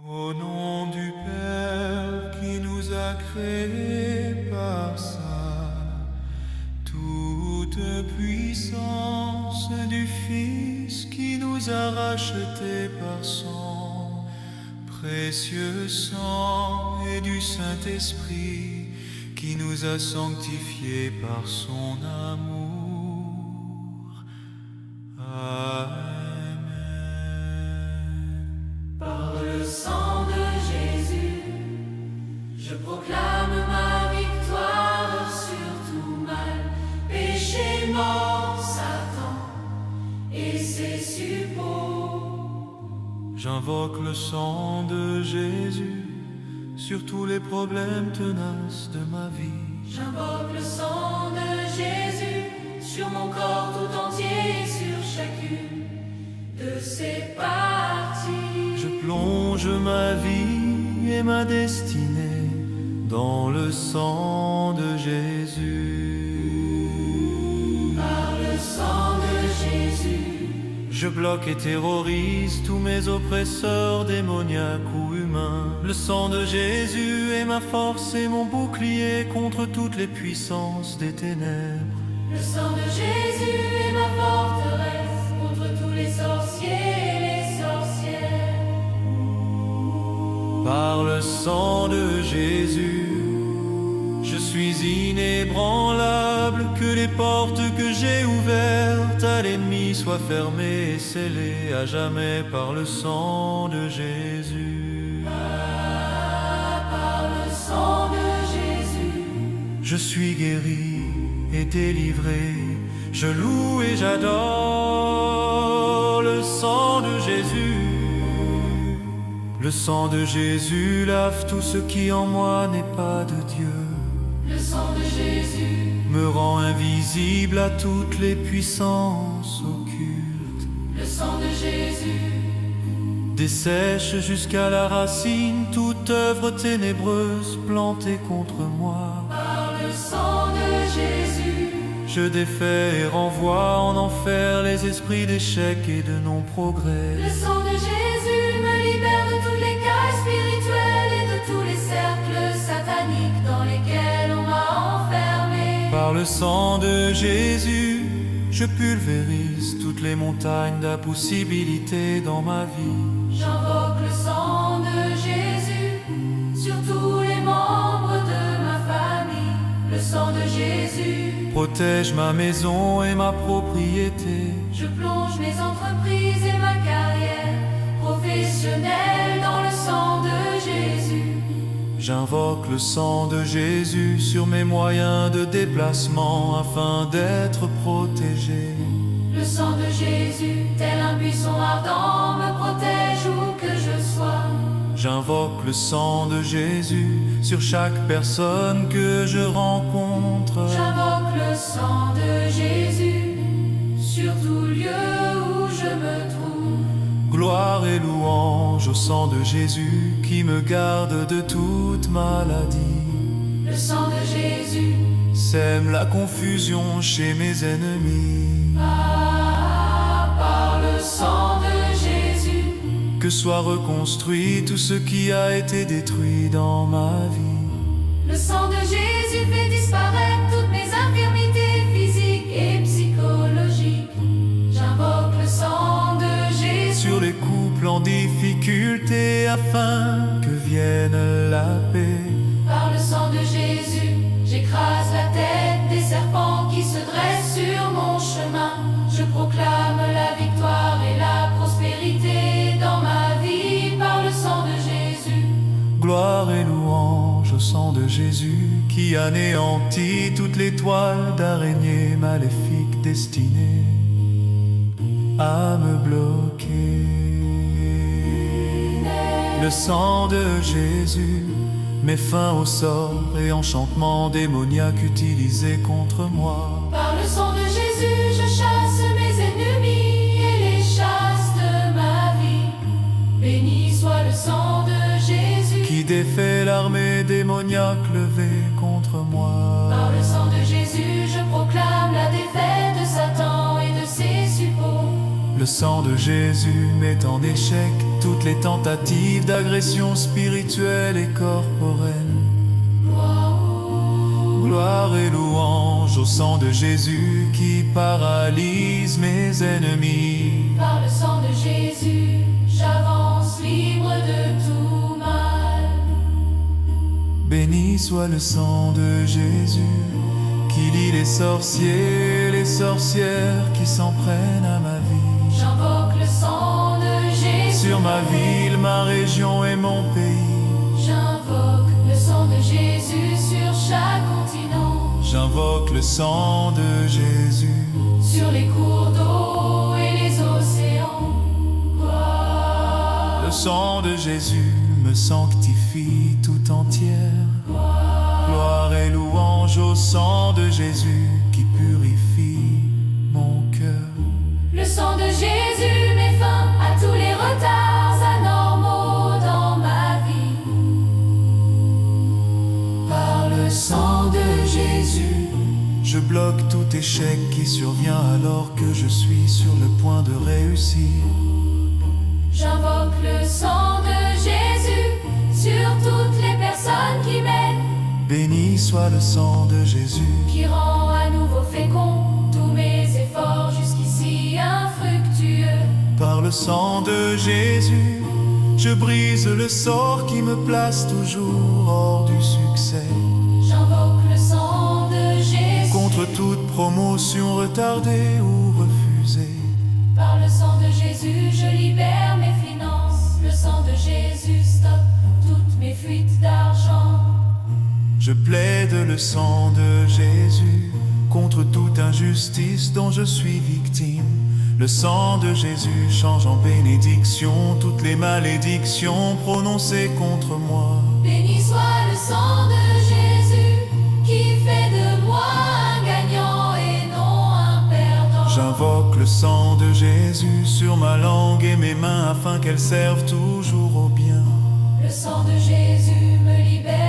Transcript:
Au nom du Père qui nous a créés par ça, toute puissance du Fils qui nous a rachetés par son précieux sang et du Saint-Esprit qui nous a sanctifiés par son amour. Amen. Par le sang de Jésus, je proclame ma victoire sur tout mal, péché, mort, Satan et ses suppôts. J'invoque le sang de Jésus sur tous les problèmes tenaces de ma vie. J'invoque le sang de Jésus sur mon corps tout entier et sur chacune de ses parties. Je plonge ma vie et ma destinée dans le sang de Jésus. Par le sang de Jésus, Je bloque et terrorise tous mes oppresseurs démoniaques ou humains. Le sang de Jésus est ma force et mon bouclier contre toutes les puissances des ténèbres. le sang de Jésus est ma forteresse contre tous les sorciers et les sorcières. Par le sang de Jésus, je suis inébranlable, que les portes que j'ai ouvertes à l'ennemi soient fermées et scellées à jamais par le sang de Jésus. Par le sang de Jésus, Je suis guéri et délivré, je loue et j'adore le sang de Jésus. Le sang de Jésus lave tout ce qui en moi n'est pas de Dieu, le sang de Jésus, me rend invisible à toutes les puissances occultes, le sang de Jésus, dessèche jusqu'à la racine toute œuvre ténébreuse plantée contre moi. par le sang de Jésus, Je défais et renvoie en enfer les esprits d'échec et de non-progrès. le sang de Jésus me libère de tous les cas spirituels et de tous les cercles sataniques dans lesquels on m'a enfermé. Par le sang de Jésus, je pulvérise toutes les montagnes d'impossibilité dans ma vie. J'invoque le sang de Jésus sur tous les membres de ma famille. Le sang de Jésus, Protège ma maison et ma propriété. je plonge mes entreprises et ma carrière professionnelle dans le sang de Jésus. J'invoque le sang de Jésus sur mes moyens de déplacement afin d'être protégé. Le sang de Jésus, tel un buisson ardent, me protège où que je sois. J'invoque le sang de Jésus sur chaque personne que je rencontre. J'invoque le sang de Jésus sur tout lieu où je me trouve. Gloire et louange au sang de Jésus qui me garde de toute maladie. Le sang de Jésus, Sème la confusion chez mes ennemis. par le sang de Jésus, Que soit reconstruit tout ce qui a été détruit dans ma vie. le sang de Jésus fait disparaître toutes mes infirmités physiques et psychologiques. J'invoque le sang de Jésus Sur les couples en difficulté afin que vienne la paix. par le sang de Jésus, j'écrase la tête des serpents qui se dressent sur mon chemin. Je proclame la victoire et la prospérité dans ma vie par le sang de Jésus. Gloire et louange au sang de Jésus qui anéantit toutes les toiles d'araignées maléfiques destinées à me bloquer. Le sang de Jésus met fin aux sorts et enchantements démoniaques utilisés contre moi. Par le sang de Jésus, je chasse mes ennemis et les chasse de ma vie. Béni soit le sang de Jésus. Qui défait l'armée démoniaque levée contre moi. Par le sang de Jésus, je proclame la défaite de Satan et de ses suppôts. Le sang de Jésus met en échec toutes les tentatives d'agression spirituelle et corporelle. Gloire et louange au sang de Jésus qui paralyse mes ennemis. Par le sang de Jésus, j'avance libre de tout mal. Béni soit le sang de Jésus qui lie les sorciers, les sorcières qui s'en prennent à ma vie. J'invoque le sang de Jésus Sur ma ville, ma région et mon pays. J'invoque le sang de Jésus sur chaque continent. J'invoque le sang de Jésus Sur les cours d'eau et les océans. Le sang de Jésus me sanctifie tout entière. Gloire et louange au sang de Jésus qui purifie mon cœur. Le sang de Jésus met fin à tous les retards anormaux dans ma vie. Par le sang de Jésus, Je bloque tout échec qui survient alors que je suis sur le point de réussir. j'invoque le sang de Jésus sur toutes les personnes qui m'aident, Béni soit le sang de Jésus qui rend à nouveau fécond tous mes efforts jusqu'ici infructueux. Par le sang de Jésus, je brise le sort qui me place toujours hors du succès. J'invoque le sang de Jésus. Contre toute promotion retardée ou refusée. Par le sang de Jésus, je libère mes finances. Le sang de Jésus stoppe toutes mes fuites d'argent. Je plaide le sang de Jésus contre toute injustice dont je suis victime. Le sang de Jésus change en bénédiction toutes les malédictions prononcées contre moi. Béni soit le sang de Jésus qui fait de moi un gagnant et non un perdant. J'invoque le sang de Jésus sur ma langue et mes mains afin qu'elles servent toujours au bien. Le sang de Jésus me libère